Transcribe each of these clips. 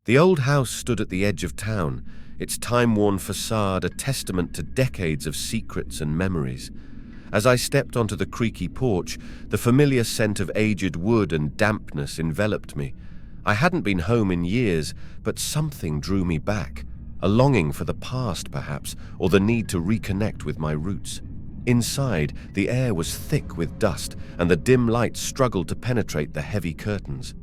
The old house stood at the edge of town, its time-worn facade a testament to decades of secrets and memories. As I stepped onto the creaky porch, the familiar scent of aged wood and dampness enveloped me. I hadn't been home in years, but something drew me back. A longing for the past, perhaps, or the need to reconnect with my roots. Inside, the air was thick with dust, and the dim light struggled to penetrate the heavy curtains.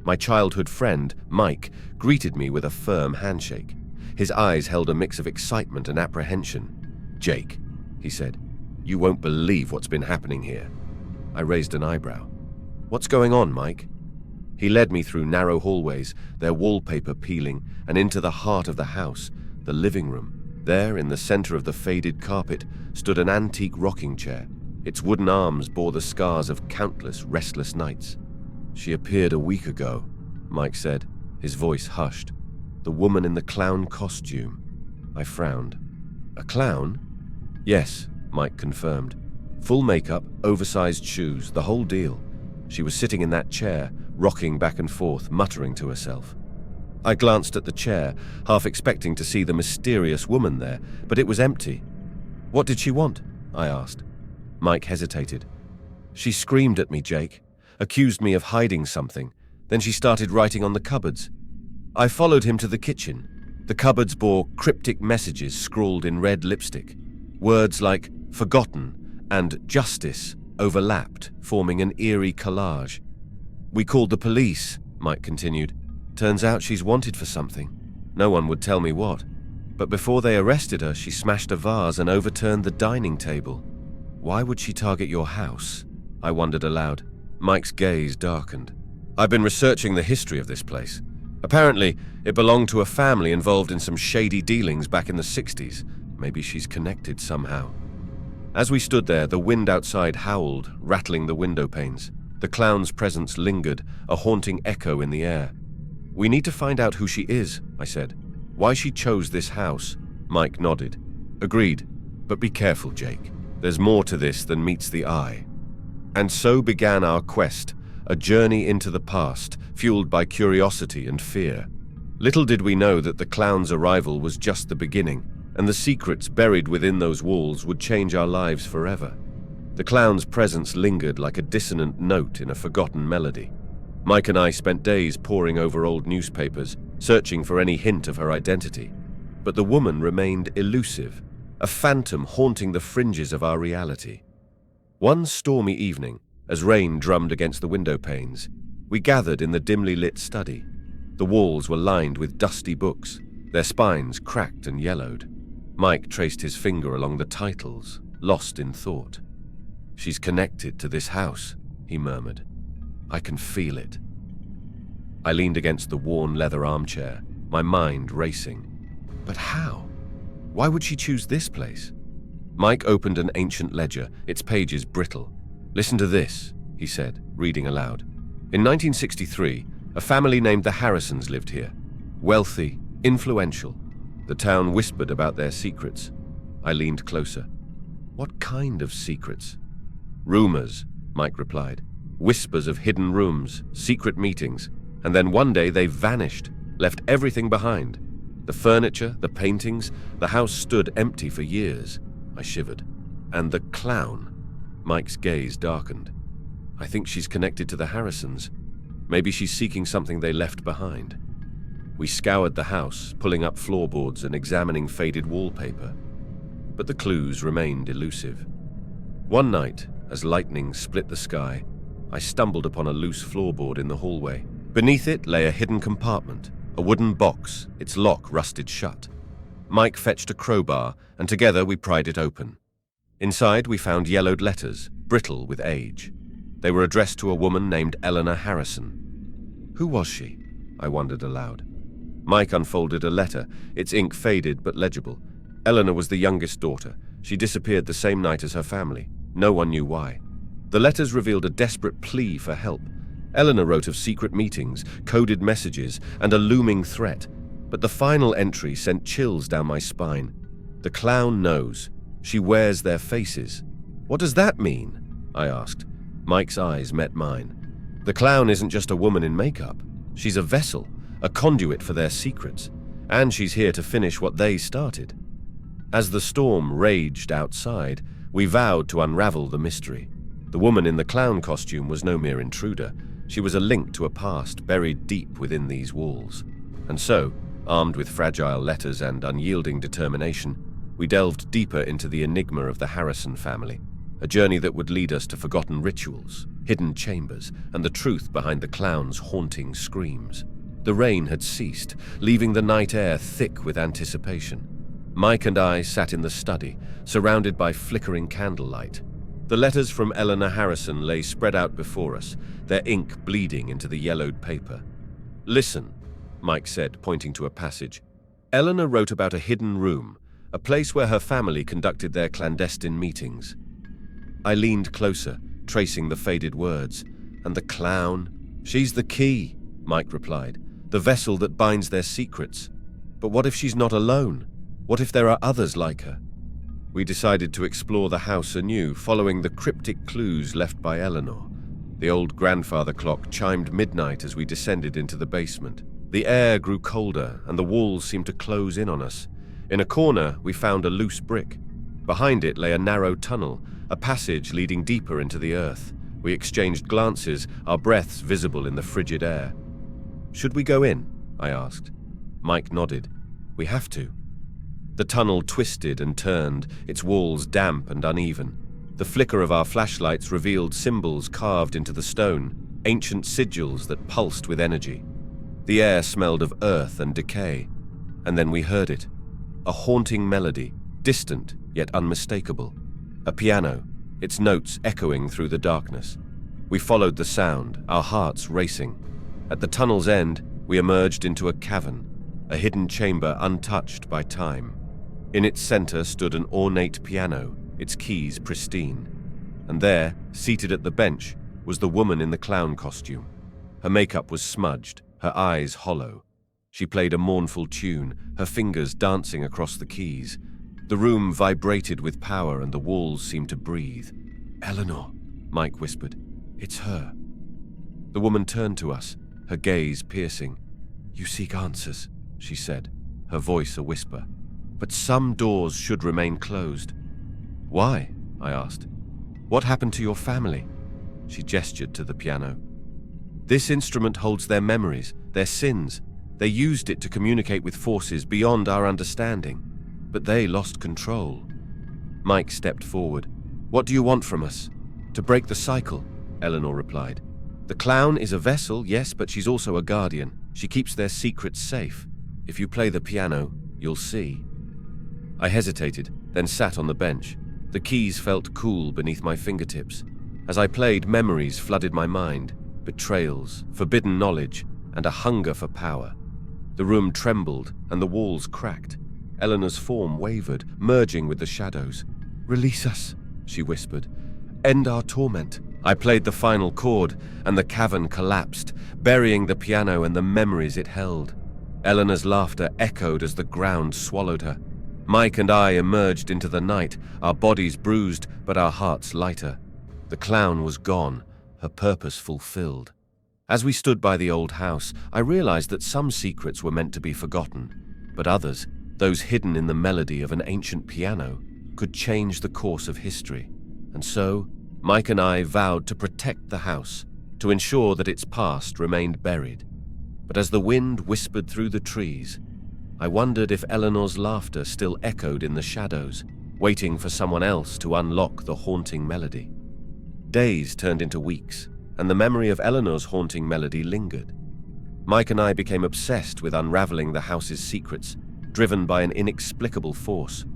My childhood friend, Mike, greeted me with a firm handshake. His eyes held a mix of excitement and apprehension. "Jake," he said, "you won't believe what's been happening here." I raised an eyebrow. "What's going on, Mike?" He led me through narrow hallways, their wallpaper peeling, and into the heart of the house, the living room. There, in the center of the faded carpet, stood an antique rocking chair. Its wooden arms bore the scars of countless restless nights. "She appeared a week ago," Mike said, his voice hushed. "The woman in the clown costume." I frowned. "A clown?" "Yes," Mike confirmed. "Full makeup, oversized shoes, the whole deal. She was sitting in that chair, rocking back and forth, muttering to herself." I glanced at the chair, half expecting to see the mysterious woman there, but it was empty. "What did she want?" I asked. Mike hesitated. "She screamed at me, Jake, accused me of hiding something. Then she started writing on the cupboards. I followed him to the kitchen. The cupboards bore cryptic messages scrawled in red lipstick. Words like forgotten and justice overlapped, forming an eerie collage. "We called the police," Mike continued. "Turns out she's wanted for something. No one would tell me what. But before they arrested her, she smashed a vase and overturned the dining table." "Why would she target your house?" I wondered aloud. Mike's gaze darkened. "I've been researching the history of this place. Apparently, it belonged to a family involved in some shady dealings back in the 60s. Maybe she's connected somehow." As we stood there, the wind outside howled, rattling the window panes. The clown's presence lingered, a haunting echo in the air. "We need to find out who she is," I said. "Why she chose this house." Mike nodded. "Agreed. But be careful, Jake. There's more to this than meets the eye." And so began our quest, a journey into the past, fueled by curiosity and fear. Little did we know that the clown's arrival was just the beginning, and the secrets buried within those walls would change our lives forever. The clown's presence lingered like a dissonant note in a forgotten melody. Mike and I spent days poring over old newspapers, searching for any hint of her identity. But the woman remained elusive, a phantom haunting the fringes of our reality. One stormy evening, as rain drummed against the window panes, we gathered in the dimly lit study. The walls were lined with dusty books, their spines cracked and yellowed. Mike traced his finger along the titles, lost in thought. "She's connected to this house," he murmured. "I can feel it." I leaned against the worn leather armchair, my mind racing. But how? Why would she choose this place? Mike opened an ancient ledger, its pages brittle. "Listen to this," he said, reading aloud. "In 1963, a family named the Harrisons lived here. Wealthy, influential. The town whispered about their secrets." I leaned closer. "What kind of secrets?" "Rumors," Mike replied. "Whispers of hidden rooms, secret meetings. And then one day they vanished, left everything behind. The furniture, the paintings, the house stood empty for years." I shivered. "And the clown?" Mike's gaze darkened. "I think she's connected to the Harrisons. Maybe she's seeking something they left behind." We scoured the house, pulling up floorboards and examining faded wallpaper. But the clues remained elusive. One night, as lightning split the sky, I stumbled upon a loose floorboard in the hallway. Beneath it lay a hidden compartment, a wooden box, its lock rusted shut. Mike fetched a crowbar, and together we pried it open. Inside we found yellowed letters, brittle with age. They were addressed to a woman named Eleanor Harrison. Who was she? I wondered aloud. Mike unfolded a letter, its ink faded but legible. Eleanor was the youngest daughter. She disappeared the same night as her family. No one knew why. The letters revealed a desperate plea for help. Eleanor wrote of secret meetings, coded messages, and a looming threat. But the final entry sent chills down my spine. The clown knows. She wears their faces. What does that mean? I asked. Mike's eyes met mine. The clown isn't just a woman in makeup. She's a vessel, a conduit for their secrets, and she's here to finish what they started. As the storm raged outside, we vowed to unravel the mystery. The woman in the clown costume was no mere intruder. She was a link to a past buried deep within these walls. And so, armed with fragile letters and unyielding determination, we delved deeper into the enigma of the Harrison family, a journey that would lead us to forgotten rituals, hidden chambers, and the truth behind the clown's haunting screams. The rain had ceased, leaving the night air thick with anticipation. Mike and I sat in the study, surrounded by flickering candlelight. The letters from Eleanor Harrison lay spread out before us, their ink bleeding into the yellowed paper. "Listen," Mike said, pointing to a passage. "Eleanor wrote about a hidden room, a place where her family conducted their clandestine meetings." I leaned closer, tracing the faded words. "And the clown? She's the key," Mike replied. "The vessel that binds their secrets. But what if she's not alone? What if there are others like her?" We decided to explore the house anew, following the cryptic clues left by Eleanor. The old grandfather clock chimed midnight as we descended into the basement. The air grew colder, and the walls seemed to close in on us. In a corner, we found a loose brick. Behind it lay a narrow tunnel, a passage leading deeper into the earth. We exchanged glances, our breaths visible in the frigid air. "Should we go in?" I asked. Mike nodded. "We have to." The tunnel twisted and turned, its walls damp and uneven. The flicker of our flashlights revealed symbols carved into the stone, ancient sigils that pulsed with energy. The air smelled of earth and decay. And then we heard it. A haunting melody, distant yet unmistakable. A piano, its notes echoing through the darkness. We followed the sound, our hearts racing. At the tunnel's end, we emerged into a cavern, a hidden chamber untouched by time. In its center stood an ornate piano, its keys pristine. And there, seated at the bench, was the woman in the clown costume. Her makeup was smudged, her eyes hollow. She played a mournful tune, her fingers dancing across the keys. The room vibrated with power and the walls seemed to breathe. "Eleanor," Mike whispered. "It's her." The woman turned to us, her gaze piercing. "You seek answers," she said, her voice a whisper. "But some doors should remain closed." "Why?" I asked. "What happened to your family?" She gestured to the piano. "This instrument holds their memories, their sins. They used it to communicate with forces beyond our understanding. But they lost control." Mike stepped forward. "What do you want from us?" "To break the cycle," Eleanor replied. "The clown is a vessel, yes, but she's also a guardian. She keeps their secrets safe. If you play the piano, you'll see." I hesitated, then sat on the bench. The keys felt cool beneath my fingertips. As I played, memories flooded my mind, betrayals, forbidden knowledge, and a hunger for power. The room trembled, and the walls cracked. Eleanor's form wavered, merging with the shadows. "Release us," she whispered. "End our torment." I played the final chord, and the cavern collapsed, burying the piano and the memories it held. Eleanor's laughter echoed as the ground swallowed her. Mike and I emerged into the night, our bodies bruised, but our hearts lighter. The clown was gone, her purpose fulfilled. As we stood by the old house, I realized that some secrets were meant to be forgotten, but others, those hidden in the melody of an ancient piano, could change the course of history. And so, Mike and I vowed to protect the house, to ensure that its past remained buried. But as the wind whispered through the trees, I wondered if Eleanor's laughter still echoed in the shadows, waiting for someone else to unlock the haunting melody. Days turned into weeks, and the memory of Eleanor's haunting melody lingered. Mike and I became obsessed with unraveling the house's secrets, driven by an inexplicable force.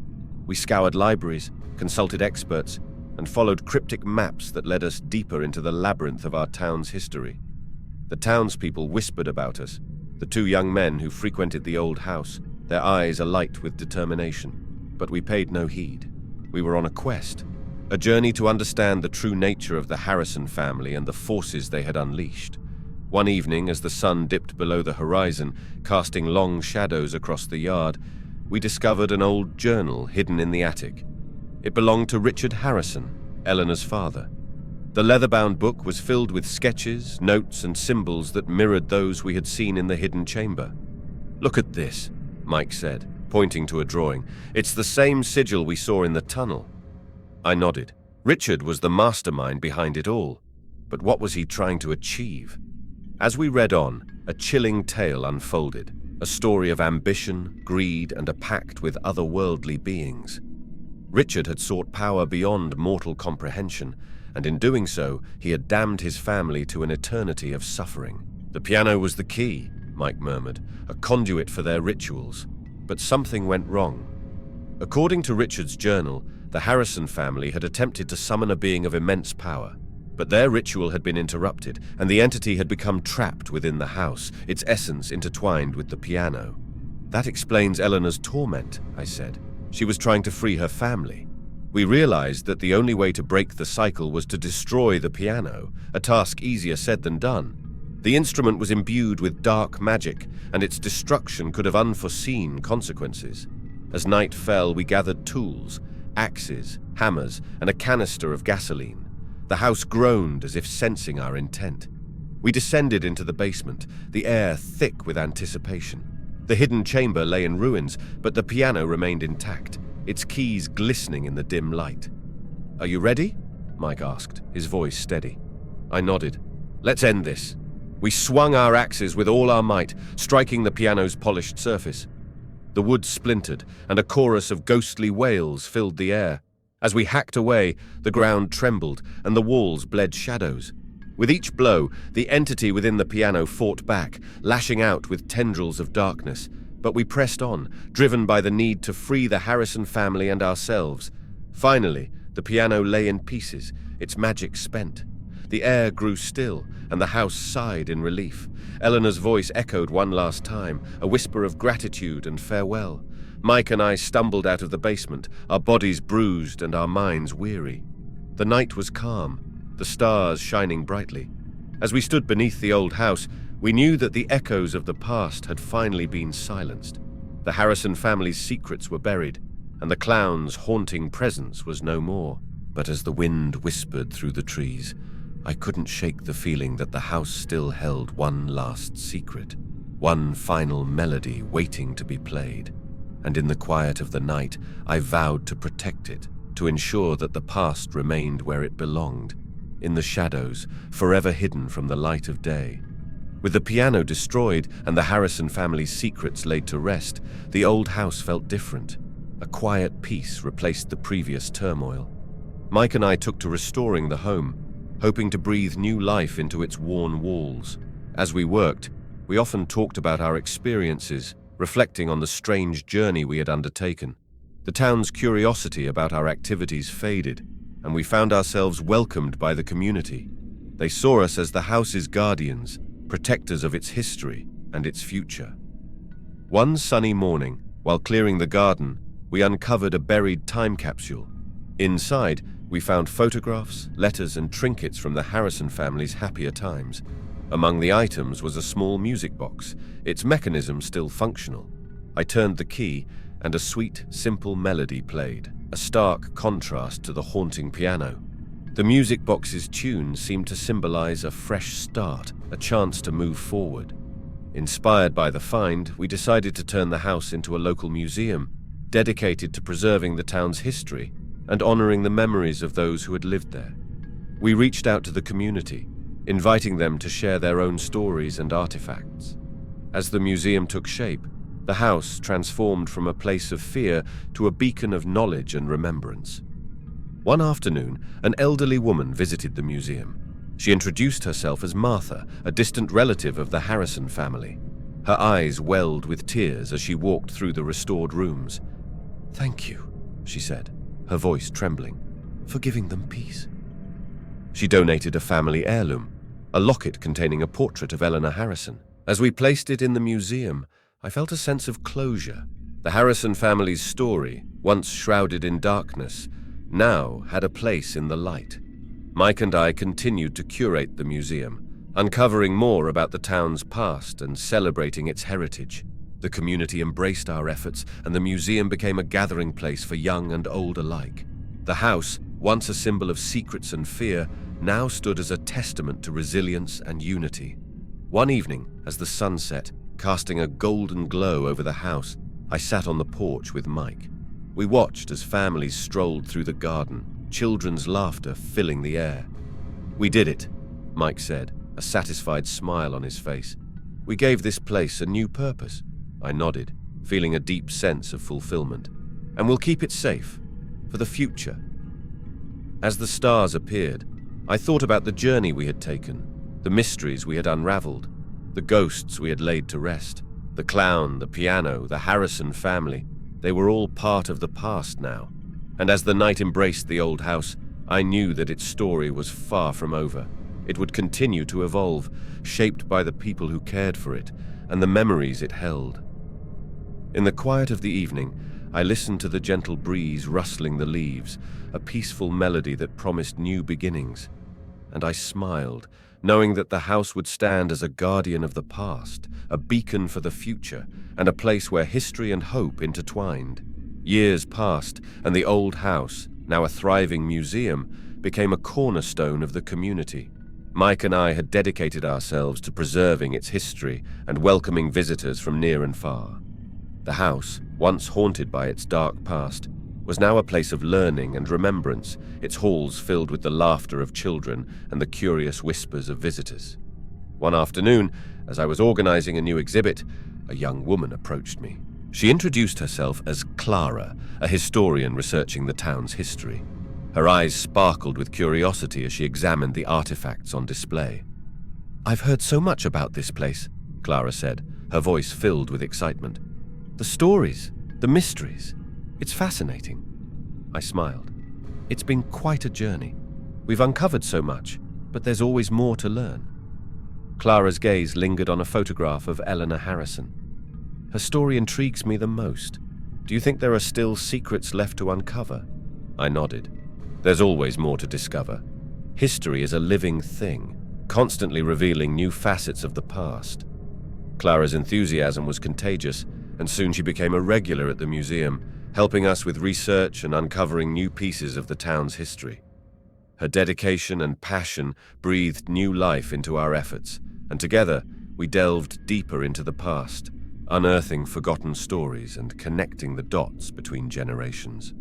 We scoured libraries, consulted experts, and followed cryptic maps that led us deeper into the labyrinth of our town's history. The townspeople whispered about us, the two young men who frequented the old house, their eyes alight with determination. But we paid no heed. We were on a quest, a journey to understand the true nature of the Harrison family and the forces they had unleashed. One evening, as the sun dipped below the horizon, casting long shadows across the yard, we discovered an old journal hidden in the attic. It belonged to Richard Harrison, Eleanor's father. The leather-bound book was filled with sketches, notes, and symbols that mirrored those we had seen in the hidden chamber. "Look at this," Mike said, pointing to a drawing. "It's the same sigil we saw in the tunnel." I nodded. Richard was the mastermind behind it all. But what was he trying to achieve? As we read on, a chilling tale unfolded, a story of ambition, greed, and a pact with otherworldly beings. Richard had sought power beyond mortal comprehension, and in doing so, he had damned his family to an eternity of suffering. "The piano was the key," Mike murmured, "a conduit for their rituals. But something went wrong." According to Richard's journal, the Harrison family had attempted to summon a being of immense power. But their ritual had been interrupted, and the entity had become trapped within the house, its essence intertwined with the piano. "That explains Eleanor's torment," I said. "She was trying to free her family." We realized that the only way to break the cycle was to destroy the piano, a task easier said than done. The instrument was imbued with dark magic, and its destruction could have unforeseen consequences. As night fell, we gathered tools, axes, hammers, and a canister of gasoline. The house groaned as if sensing our intent. We descended into the basement, the air thick with anticipation. The hidden chamber lay in ruins, but the piano remained intact, its keys glistening in the dim light. "Are you ready?" Mike asked, his voice steady. I nodded. "Let's end this." We swung our axes with all our might, striking the piano's polished surface. The wood splintered, and a chorus of ghostly wails filled the air. As we hacked away, the ground trembled, and the walls bled shadows. With each blow, the entity within the piano fought back, lashing out with tendrils of darkness. But we pressed on, driven by the need to free the Harrison family and ourselves. Finally, the piano lay in pieces, its magic spent. The air grew still, and the house sighed in relief. Eleanor's voice echoed one last time, a whisper of gratitude and farewell. Mike and I stumbled out of the basement, our bodies bruised and our minds weary. The night was calm, the stars shining brightly. As we stood beneath the old house, we knew that the echoes of the past had finally been silenced. The Harrison family's secrets were buried, and the clown's haunting presence was no more. But as the wind whispered through the trees, I couldn't shake the feeling that the house still held one last secret, one final melody waiting to be played. And in the quiet of the night, I vowed to protect it, to ensure that the past remained where it belonged, in the shadows, forever hidden from the light of day. With the piano destroyed and the Harrison family's secrets laid to rest, the old house felt different. A quiet peace replaced the previous turmoil. Mike and I took to restoring the home, hoping to breathe new life into its worn walls. As we worked, we often talked about our experiences, reflecting on the strange journey we had undertaken. The town's curiosity about our activities faded, and we found ourselves welcomed by the community. They saw us as the house's guardians, protectors of its history and its future. One sunny morning, while clearing the garden, we uncovered a buried time capsule. Inside, we found photographs, letters, and trinkets from the Harrison family's happier times. Among the items was a small music box, its mechanism still functional. I turned the key, and a sweet, simple melody played, a stark contrast to the haunting piano. The music box's tune seemed to symbolize a fresh start, a chance to move forward. Inspired by the find, we decided to turn the house into a local museum, dedicated to preserving the town's history and honoring the memories of those who had lived there. We reached out to the community, inviting them to share their own stories and artifacts. As the museum took shape, the house transformed from a place of fear to a beacon of knowledge and remembrance. One afternoon, an elderly woman visited the museum. She introduced herself as Martha, a distant relative of the Harrison family. Her eyes welled with tears as she walked through the restored rooms. "Thank you," she said, her voice trembling, "for giving them peace." She donated a family heirloom, a locket containing a portrait of Eleanor Harrison. As we placed it in the museum, I felt a sense of closure. The Harrison family's story, once shrouded in darkness, now had a place in the light. Mike and I continued to curate the museum, uncovering more about the town's past and celebrating its heritage. The community embraced our efforts, and the museum became a gathering place for young and old alike. The house, once a symbol of secrets and fear, now stood as a testament to resilience and unity. One evening, as the sun set, casting a golden glow over the house, I sat on the porch with Mike. We watched as families strolled through the garden, children's laughter filling the air. "We did it," Mike said, a satisfied smile on his face. "We gave this place a new purpose." I nodded, feeling a deep sense of fulfillment. "And we'll keep it safe, for the future." As the stars appeared, I thought about the journey we had taken, the mysteries we had unraveled, the ghosts we had laid to rest. The clown, the piano, the Harrison family, they were all part of the past now. And as the night embraced the old house, I knew that its story was far from over. It would continue to evolve, shaped by the people who cared for it and the memories it held. In the quiet of the evening, I listened to the gentle breeze rustling the leaves, a peaceful melody that promised new beginnings. And I smiled, knowing that the house would stand as a guardian of the past, a beacon for the future, and a place where history and hope intertwined. Years passed, and the old house, now a thriving museum, became a cornerstone of the community. Mike and I had dedicated ourselves to preserving its history and welcoming visitors from near and far. The house, once haunted by its dark past, was now a place of learning and remembrance, its halls filled with the laughter of children and the curious whispers of visitors. One afternoon, as I was organizing a new exhibit, a young woman approached me. She introduced herself as Clara, a historian researching the town's history. Her eyes sparkled with curiosity as she examined the artifacts on display. "I've heard so much about this place," Clara said, her voice filled with excitement. "The stories, the mysteries. It's fascinating." I smiled. "It's been quite a journey. We've uncovered so much, but there's always more to learn." Clara's gaze lingered on a photograph of Eleanor Harrison. "Her story intrigues me the most. Do you think there are still secrets left to uncover?" I nodded. "There's always more to discover. History is a living thing, constantly revealing new facets of the past." Clara's enthusiasm was contagious, and soon she became a regular at the museum, helping us with research and uncovering new pieces of the town's history. Her dedication and passion breathed new life into our efforts, and together we delved deeper into the past, unearthing forgotten stories and connecting the dots between generations.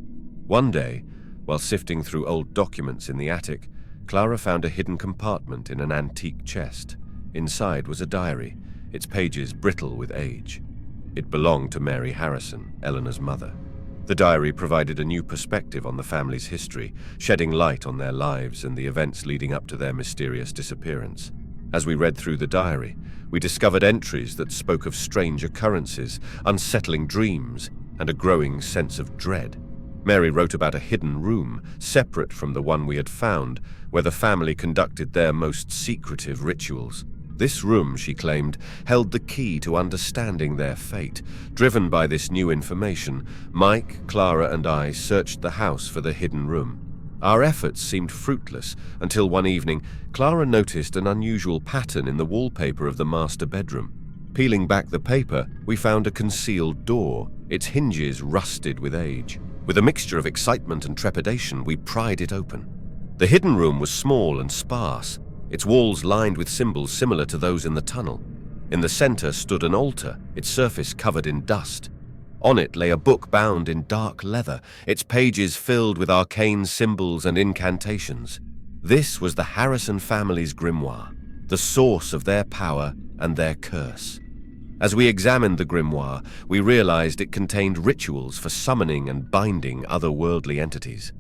One day, while sifting through old documents in the attic, Clara found a hidden compartment in an antique chest. Inside was a diary, its pages brittle with age. It belonged to Mary Harrison, Eleanor's mother. The diary provided a new perspective on the family's history, shedding light on their lives and the events leading up to their mysterious disappearance. As we read through the diary, we discovered entries that spoke of strange occurrences, unsettling dreams, and a growing sense of dread. Mary wrote about a hidden room, separate from the one we had found, where the family conducted their most secretive rituals. This room, she claimed, held the key to understanding their fate. Driven by this new information, Mike, Clara, and I searched the house for the hidden room. Our efforts seemed fruitless until one evening, Clara noticed an unusual pattern in the wallpaper of the master bedroom. Peeling back the paper, we found a concealed door, its hinges rusted with age. With a mixture of excitement and trepidation, we pried it open. The hidden room was small and sparse, its walls lined with symbols similar to those in the tunnel. In the center stood an altar, its surface covered in dust. On it lay a book bound in dark leather, its pages filled with arcane symbols and incantations. This was the Harrison family's grimoire, the source of their power and their curse. As we examined the grimoire, we realized it contained rituals for summoning and binding otherworldly entities.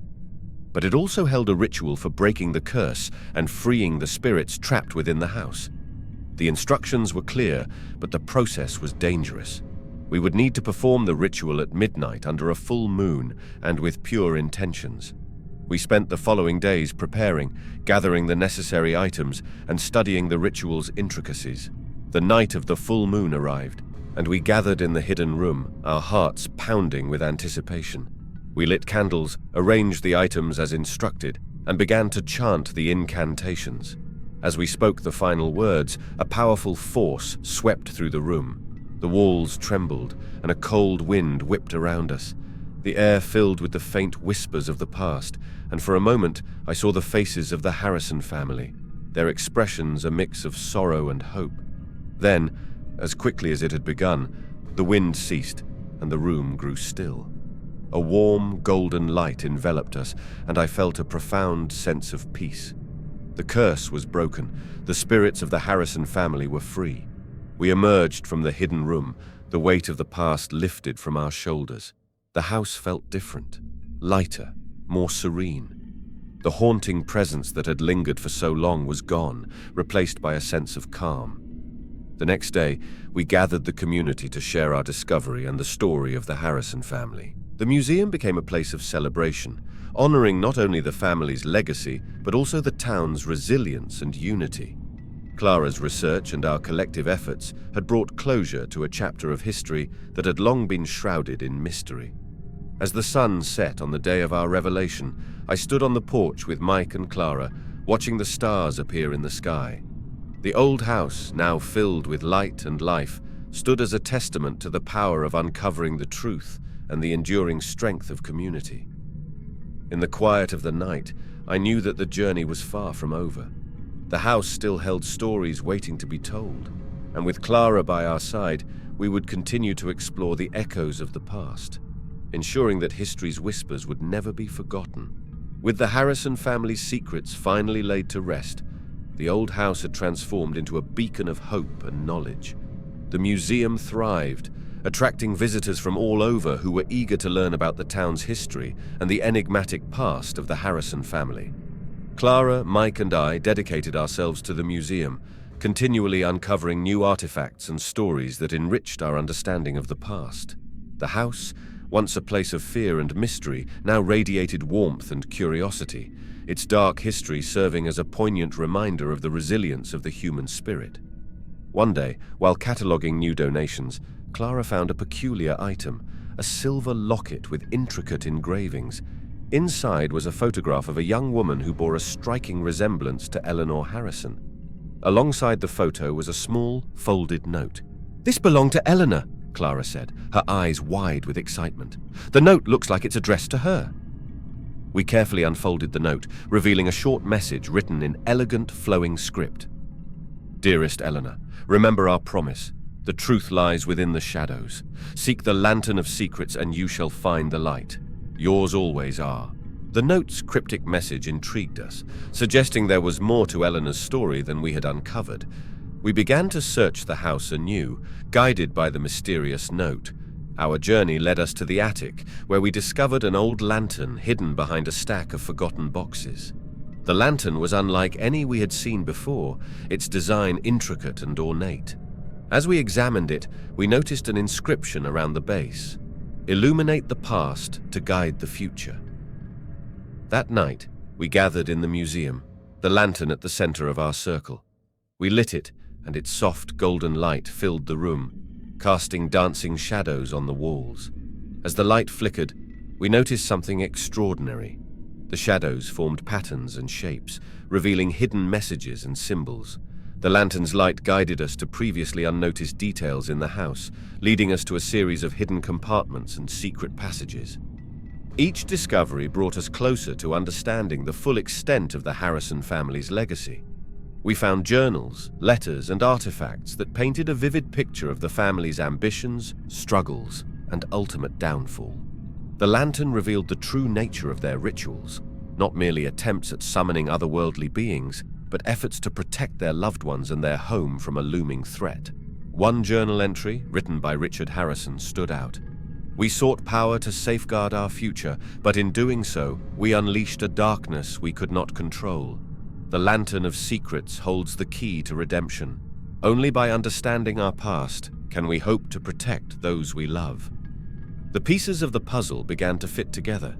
But it also held a ritual for breaking the curse and freeing the spirits trapped within the house. The instructions were clear, but the process was dangerous. We would need to perform the ritual at midnight under a full moon and with pure intentions. We spent the following days preparing, gathering the necessary items, and studying the ritual's intricacies. The night of the full moon arrived, and we gathered in the hidden room, our hearts pounding with anticipation. We lit candles, arranged the items as instructed, and began to chant the incantations. As we spoke the final words, a powerful force swept through the room. The walls trembled, and a cold wind whipped around us. the air filled with the faint whispers of the past, and for a moment I saw the faces of the Harrison family, their expressions a mix of sorrow and hope. Then, as quickly as it had begun, the wind ceased and the room grew still. A warm, golden light enveloped us, and I felt a profound sense of peace. The curse was broken. The spirits of the Harrison family were free. We emerged from the hidden room, the weight of the past lifted from our shoulders. The house felt different, lighter, more serene. The haunting presence that had lingered for so long was gone, replaced by a sense of calm. The next day, we gathered the community to share our discovery and the story of the Harrison family. The museum became a place of celebration, honoring not only the family's legacy, but also the town's resilience and unity. Clara's research and our collective efforts had brought closure to a chapter of history that had long been shrouded in mystery. As the sun set on the day of our revelation, I stood on the porch with Mike and Clara, watching the stars appear in the sky. The old house, now filled with light and life, stood as a testament to the power of uncovering the truth and the enduring strength of community. In the quiet of the night, I knew that the journey was far from over. The house still held stories waiting to be told, and with Clara by our side, we would continue to explore the echoes of the past, ensuring that history's whispers would never be forgotten. With the Harrison family's secrets finally laid to rest, the old house had transformed into a beacon of hope and knowledge. The museum thrived, attracting visitors from all over who were eager to learn about the town's history and the enigmatic past of the Harrison family. Clara, Mike, and I dedicated ourselves to the museum, continually uncovering new artifacts and stories that enriched our understanding of the past. The house, once a place of fear and mystery, now radiated warmth and curiosity, its dark history serving as a poignant reminder of the resilience of the human spirit. One day, while cataloging new donations, Clara found a peculiar item, a silver locket with intricate engravings. Inside was a photograph of a young woman who bore a striking resemblance to Eleanor Harrison. Alongside the photo was a small, folded note. "This belonged to Eleanor," Clara said, her eyes wide with excitement. "The note looks like it's addressed to her." We carefully unfolded the note, revealing a short message written in elegant, flowing script. "Dearest Eleanor, remember our promise. The truth lies within the shadows. Seek the lantern of secrets and you shall find the light. Yours always are." The note's cryptic message intrigued us, suggesting there was more to Eleanor's story than we had uncovered. We began to search the house anew, guided by the mysterious note. Our journey led us to the attic, where we discovered an old lantern hidden behind a stack of forgotten boxes. The lantern was unlike any we had seen before, its design intricate and ornate. As we examined it, we noticed an inscription around the base: "Illuminate the past to guide the future." That night, we gathered in the museum, the lantern at the center of our circle. We lit it, and its soft golden light filled the room, casting dancing shadows on the walls. As the light flickered, we noticed something extraordinary. The shadows formed patterns and shapes, revealing hidden messages and symbols. The lantern's light guided us to previously unnoticed details in the house, leading us to a series of hidden compartments and secret passages. Each discovery brought us closer to understanding the full extent of the Harrison family's legacy. We found journals, letters, and artifacts that painted a vivid picture of the family's ambitions, struggles, and ultimate downfall. The lantern revealed the true nature of their rituals, not merely attempts at summoning otherworldly beings, but efforts to protect their loved ones and their home from a looming threat. One journal entry, written by Richard Harrison, stood out. "We sought power to safeguard our future, but in doing so, we unleashed a darkness we could not control. The lantern of secrets holds the key to redemption. Only by understanding our past can we hope to protect those we love." The pieces of the puzzle began to fit together.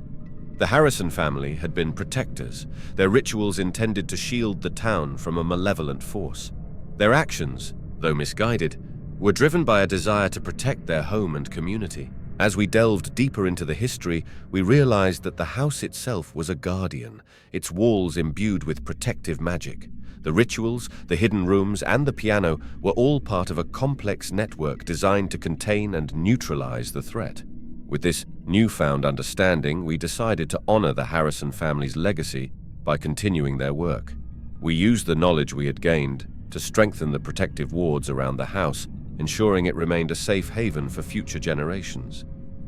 The Harrison family had been protectors, their rituals intended to shield the town from a malevolent force. Their actions, though misguided, were driven by a desire to protect their home and community. As we delved deeper into the history, we realized that the house itself was a guardian, its walls imbued with protective magic. The rituals, the hidden rooms, and the piano were all part of a complex network designed to contain and neutralize the threat. With this newfound understanding, we decided to honor the Harrison family's legacy by continuing their work. We used the knowledge we had gained to strengthen the protective wards around the house, ensuring it remained a safe haven for future generations.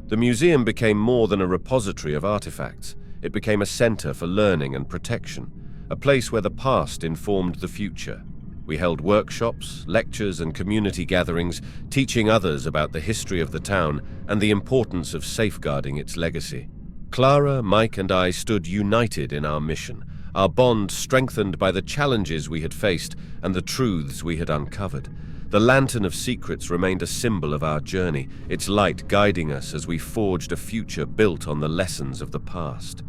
The museum became more than a repository of artifacts. It became a center for learning and protection, a place where the past informed the future. We held workshops, lectures, and community gatherings, teaching others about the history of the town and the importance of safeguarding its legacy. Clara, Mike, and I stood united in our mission, our bond strengthened by the challenges we had faced and the truths we had uncovered. The Lantern of Secrets remained a symbol of our journey, its light guiding us as we forged a future built on the lessons of the past.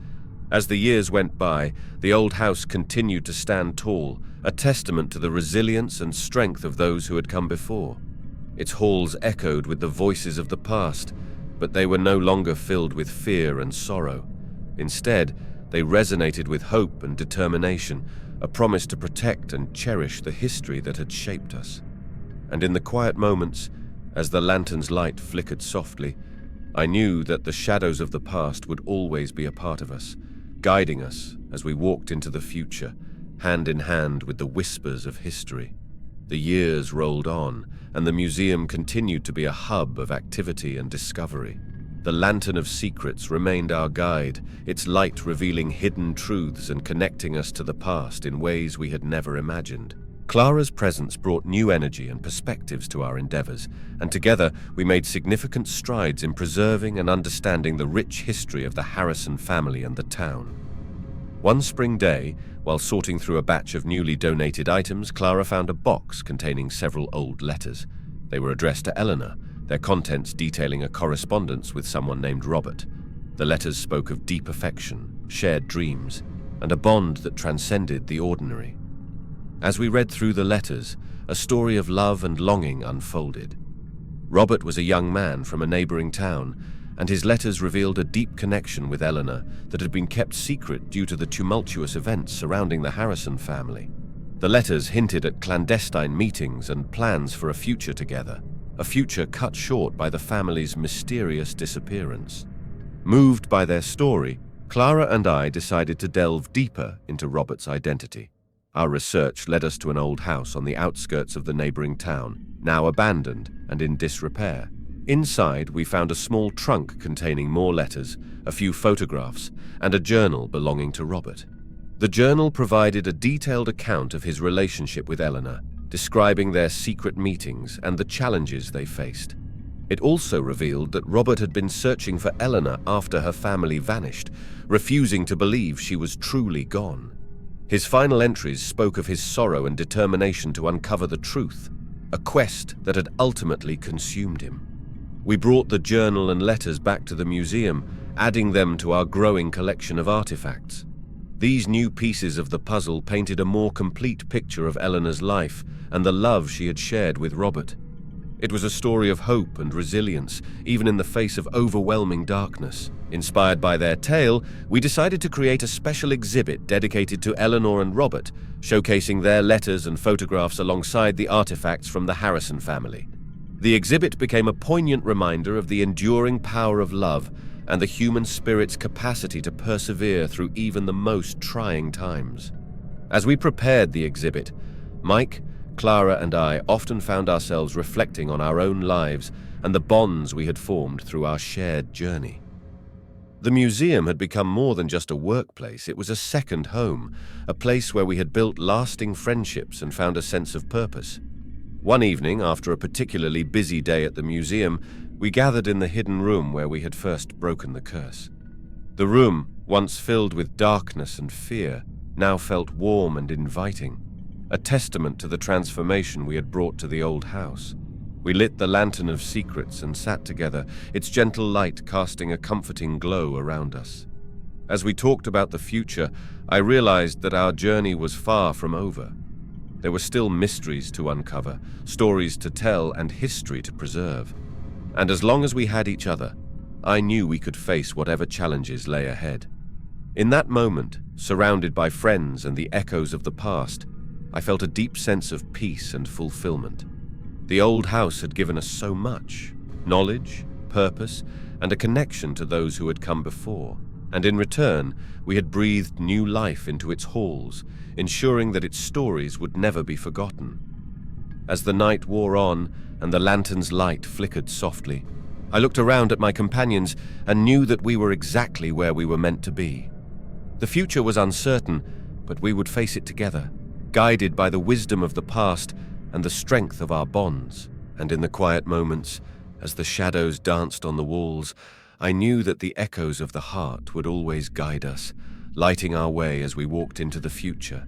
As the years went by, the old house continued to stand tall, a testament to the resilience and strength of those who had come before. Its halls echoed with the voices of the past, but they were no longer filled with fear and sorrow. Instead, they resonated with hope and determination, a promise to protect and cherish the history that had shaped us. And in the quiet moments, as the lantern's light flickered softly, I knew that the shadows of the past would always be a part of us, guiding us as we walked into the future, hand in hand with the whispers of history. The years rolled on, and the museum continued to be a hub of activity and discovery. The Lantern of Secrets remained our guide, its light revealing hidden truths and connecting us to the past in ways we had never imagined. Clara's presence brought new energy and perspectives to our endeavors, and together we made significant strides in preserving and understanding the rich history of the Harrison family and the town. One spring day, while sorting through a batch of newly donated items, Clara found a box containing several old letters. They were addressed to Eleanor, their contents detailing a correspondence with someone named Robert. The letters spoke of deep affection, shared dreams, and a bond that transcended the ordinary. As we read through the letters, a story of love and longing unfolded. Robert was a young man from a neighboring town, and his letters revealed a deep connection with Eleanor that had been kept secret due to the tumultuous events surrounding the Harrison family. The letters hinted at clandestine meetings and plans for a future together, a future cut short by the family's mysterious disappearance. Moved by their story, Clara and I decided to delve deeper into Robert's identity. Our research led us to an old house on the outskirts of the neighboring town, now abandoned and in disrepair. Inside, we found a small trunk containing more letters, a few photographs, and a journal belonging to Robert. The journal provided a detailed account of his relationship with Eleanor, describing their secret meetings and the challenges they faced. It also revealed that Robert had been searching for Eleanor after her family vanished, refusing to believe she was truly gone. His final entries spoke of his sorrow and determination to uncover the truth, a quest that had ultimately consumed him. We brought the journal and letters back to the museum, adding them to our growing collection of artifacts. These new pieces of the puzzle painted a more complete picture of Eleanor's life and the love she had shared with Robert. It was a story of hope and resilience, even in the face of overwhelming darkness. Inspired by their tale, we decided to create a special exhibit dedicated to Eleanor and Robert, showcasing their letters and photographs alongside the artifacts from the Harrison family. The exhibit became a poignant reminder of the enduring power of love and the human spirit's capacity to persevere through even the most trying times. As we prepared the exhibit, Mike, Clara, and I often found ourselves reflecting on our own lives and the bonds we had formed through our shared journey. The museum had become more than just a workplace. It was a second home, a place where we had built lasting friendships and found a sense of purpose. One evening, after a particularly busy day at the museum, we gathered in the hidden room where we had first broken the curse. The room, once filled with darkness and fear, now felt warm and inviting, a testament to the transformation we had brought to the old house. We lit the Lantern of Secrets and sat together, its gentle light casting a comforting glow around us. As we talked about the future, I realized that our journey was far from over. There were still mysteries to uncover, stories to tell, and history to preserve. And as long as we had each other, I knew we could face whatever challenges lay ahead. In that moment, surrounded by friends and the echoes of the past, I felt a deep sense of peace and fulfillment. The old house had given us so much: knowledge, purpose, and a connection to those who had come before. And in return, we had breathed new life into its halls, ensuring that its stories would never be forgotten. As the night wore on and the lantern's light flickered softly, I looked around at my companions and knew that we were exactly where we were meant to be. The future was uncertain, but we would face it together, guided by the wisdom of the past and the strength of our bonds. And in the quiet moments, as the shadows danced on the walls, I knew that the echoes of the heart would always guide us, lighting our way as we walked into the future,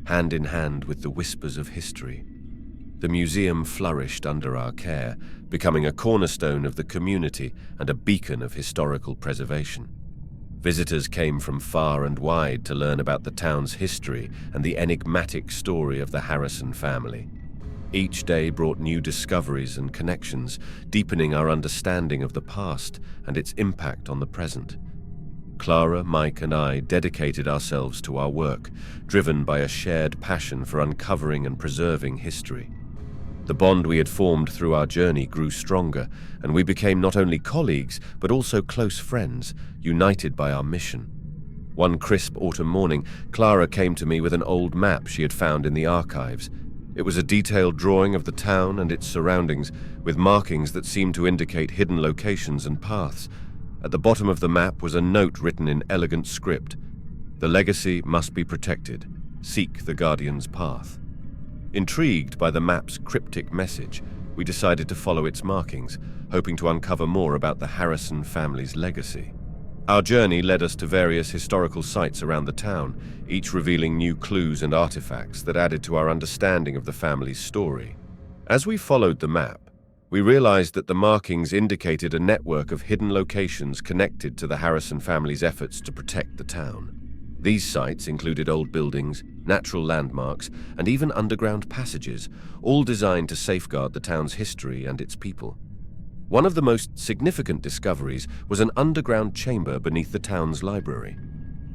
hand in hand with the whispers of history. The museum flourished under our care, becoming a cornerstone of the community and a beacon of historical preservation. Visitors came from far and wide to learn about the town's history and the enigmatic story of the Harrison family. Each day brought new discoveries and connections, deepening our understanding of the past and its impact on the present. Clara, Mike, and I dedicated ourselves to our work, driven by a shared passion for uncovering and preserving history. The bond we had formed through our journey grew stronger, and we became not only colleagues, but also close friends, united by our mission. One crisp autumn morning, Clara came to me with an old map she had found in the archives. It was a detailed drawing of the town and its surroundings, with markings that seemed to indicate hidden locations and paths. At the bottom of the map was a note written in elegant script: "The legacy must be protected. Seek the Guardian's path." Intrigued by the map's cryptic message, we decided to follow its markings, hoping to uncover more about the Harrison family's legacy. Our journey led us to various historical sites around the town, each revealing new clues and artifacts that added to our understanding of the family's story. As we followed the map, we realized that the markings indicated a network of hidden locations connected to the Harrison family's efforts to protect the town. These sites included old buildings, natural landmarks, and even underground passages, all designed to safeguard the town's history and its people. One of the most significant discoveries was an underground chamber beneath the town's library.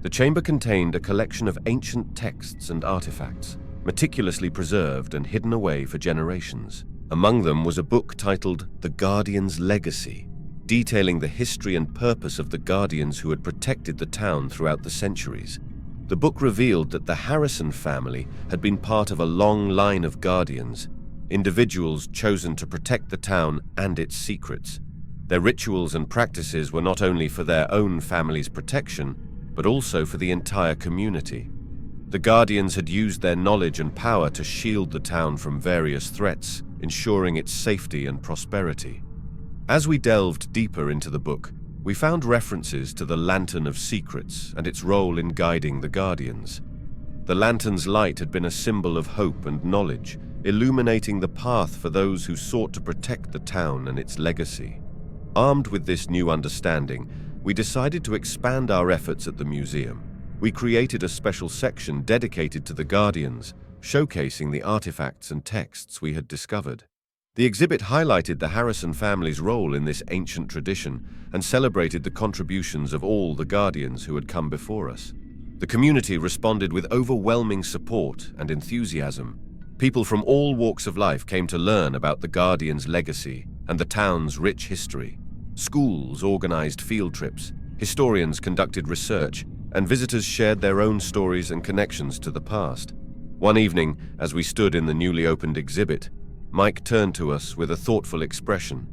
The chamber contained a collection of ancient texts and artifacts, meticulously preserved and hidden away for generations. Among them was a book titled The Guardian's Legacy, detailing the history and purpose of the Guardians who had protected the town throughout the centuries. The book revealed that the Harrison family had been part of a long line of Guardians, individuals chosen to protect the town and its secrets. Their rituals and practices were not only for their own family's protection, but also for the entire community. The Guardians had used their knowledge and power to shield the town from various threats, ensuring its safety and prosperity. As we delved deeper into the book, we found references to the Lantern of Secrets and its role in guiding the Guardians. The lantern's light had been a symbol of hope and knowledge, illuminating the path for those who sought to protect the town and its legacy. Armed with this new understanding, we decided to expand our efforts at the museum. We created a special section dedicated to the Guardians, showcasing the artifacts and texts we had discovered. The exhibit highlighted the Harrison family's role in this ancient tradition and celebrated the contributions of all the Guardians who had come before us. The community responded with overwhelming support and enthusiasm. People from all walks of life came to learn about the Guardians' legacy and the town's rich history. Schools organized field trips, historians conducted research, and visitors shared their own stories and connections to the past. One evening, as we stood in the newly opened exhibit, Mike turned to us with a thoughtful expression.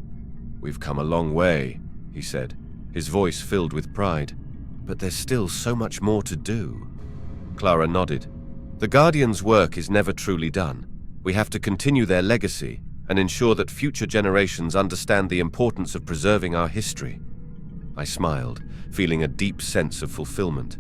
"We've come a long way," he said, his voice filled with pride. "But there's still so much more to do." Clara nodded. "The Guardians' work is never truly done. We have to continue their legacy and ensure that future generations understand the importance of preserving our history." I smiled, feeling a deep sense of fulfillment.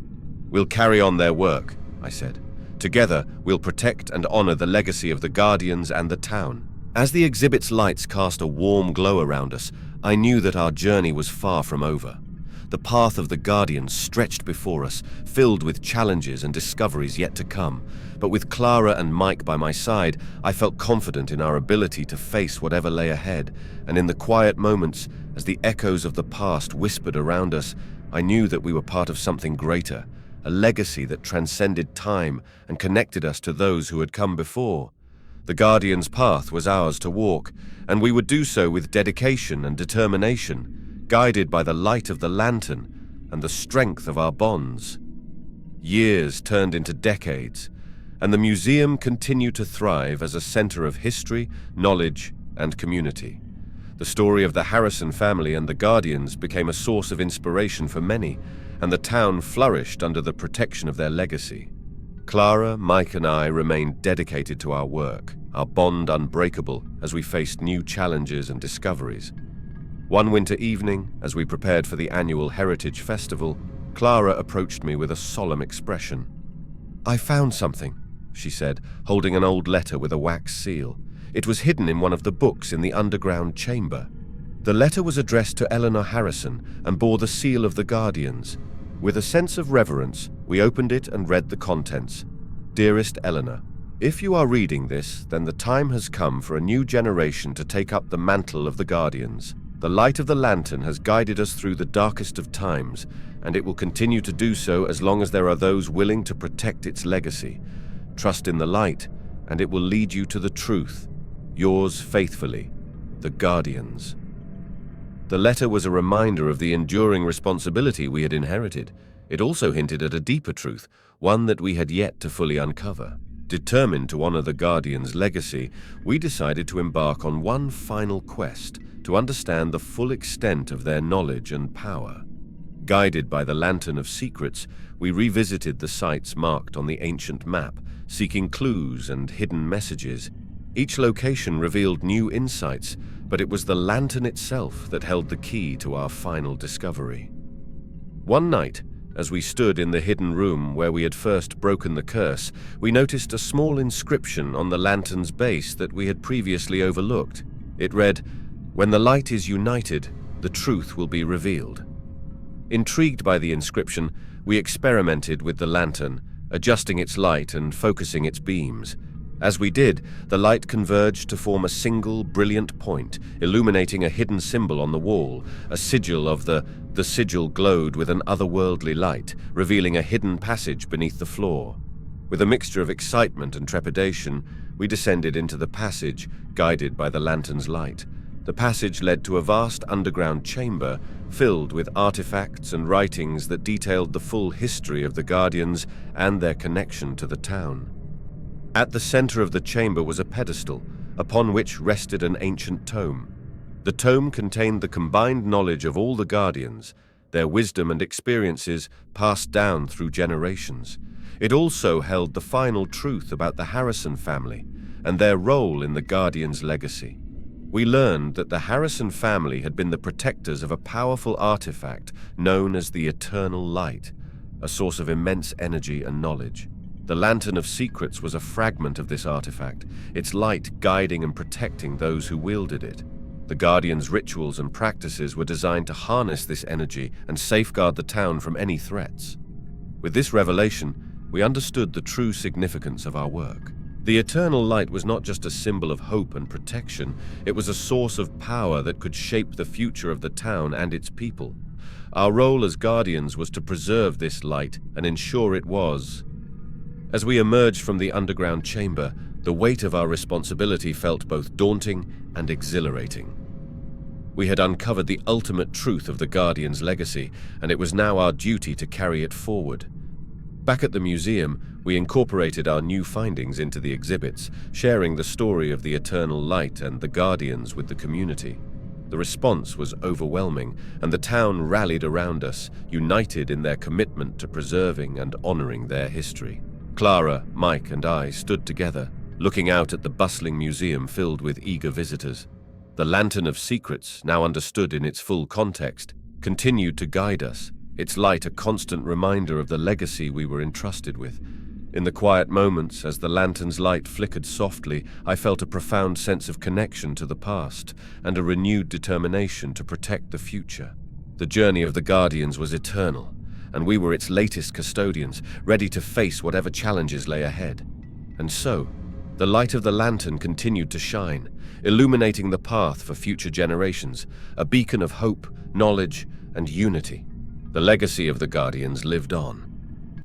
"We'll carry on their work," I said. "Together, we'll protect and honor the legacy of the Guardians and the town." As the exhibit's lights cast a warm glow around us, I knew that our journey was far from over. The path of the Guardians stretched before us, filled with challenges and discoveries yet to come. But with Clara and Mike by my side, I felt confident in our ability to face whatever lay ahead. And in the quiet moments, as the echoes of the past whispered around us, I knew that we were part of something greater, a legacy that transcended time and connected us to those who had come before. The Guardian's path was ours to walk, and we would do so with dedication and determination. guided by the light of the lantern and the strength of our bonds. Years turned into decades, and the museum continued to thrive as a center of history, knowledge, and community. The story of the Harrison family and the Guardians became a source of inspiration for many, and the town flourished under the protection of their legacy. Clara, Mike, and I remained dedicated to our work, our bond unbreakable as we faced new challenges and discoveries. One winter evening, as we prepared for the annual Heritage Festival, Clara approached me with a solemn expression. "I found something," she said, holding an old letter with a wax seal. It was hidden in one of the books in the underground chamber. The letter was addressed to Eleanor Harrison and bore the seal of the Guardians. With a sense of reverence, we opened it and read the contents. "Dearest Eleanor, if you are reading this, then the time has come for a new generation to take up the mantle of the Guardians. The light of the lantern has guided us through the darkest of times, and it will continue to do so as long as there are those willing to protect its legacy. Trust in the light, and it will lead you to the truth. Yours faithfully, the Guardians." The letter was a reminder of the enduring responsibility we had inherited. It also hinted at a deeper truth, one that we had yet to fully uncover. Determined to honor the Guardians' legacy, we decided to embark on one final quest to understand the full extent of their knowledge and power. Guided by the Lantern of Secrets, we revisited the sites marked on the ancient map, seeking clues and hidden messages. Each location revealed new insights, but it was the lantern itself that held the key to our final discovery. One night, as we stood in the hidden room where we had first broken the curse, we noticed a small inscription on the lantern's base that we had previously overlooked. It read, "When the light is united, the truth will be revealed." Intrigued by the inscription, we experimented with the lantern, adjusting its light and focusing its beams. As we did, the light converged to form a single, brilliant point, illuminating a hidden symbol on the wall. A sigil of the sigil glowed with an otherworldly light, revealing a hidden passage beneath the floor. With a mixture of excitement and trepidation, we descended into the passage, guided by the lantern's light. The passage led to a vast underground chamber filled with artifacts and writings that detailed the full history of the Guardians and their connection to the town. At the center of the chamber was a pedestal, upon which rested an ancient tome. The tome contained the combined knowledge of all the Guardians, their wisdom and experiences passed down through generations. It also held the final truth about the Harrison family and their role in the Guardians' legacy. We learned that the Harrison family had been the protectors of a powerful artifact known as the Eternal Light, a source of immense energy and knowledge. The Lantern of Secrets was a fragment of this artifact, its light guiding and protecting those who wielded it. The Guardians' rituals and practices were designed to harness this energy and safeguard the town from any threats. With this revelation, we understood the true significance of our work. The Eternal Light was not just a symbol of hope and protection, it was a source of power that could shape the future of the town and its people. Our role as Guardians was to preserve this light and ensure it was. As we emerged from the underground chamber, the weight of our responsibility felt both daunting and exhilarating. We had uncovered the ultimate truth of the Guardians' legacy, and it was now our duty to carry it forward. Back at the museum, we incorporated our new findings into the exhibits, sharing the story of the Eternal Light and the Guardians with the community. The response was overwhelming, and the town rallied around us, united in their commitment to preserving and honoring their history. Clara, Mike, and I stood together, looking out at the bustling museum filled with eager visitors. The Lantern of Secrets, now understood in its full context, continued to guide us, its light a constant reminder of the legacy we were entrusted with. In the quiet moments, as the lantern's light flickered softly, I felt a profound sense of connection to the past and a renewed determination to protect the future. The journey of the Guardians was eternal, and we were its latest custodians, ready to face whatever challenges lay ahead. And so, the light of the lantern continued to shine, illuminating the path for future generations, a beacon of hope, knowledge, and unity. The legacy of the Guardians lived on,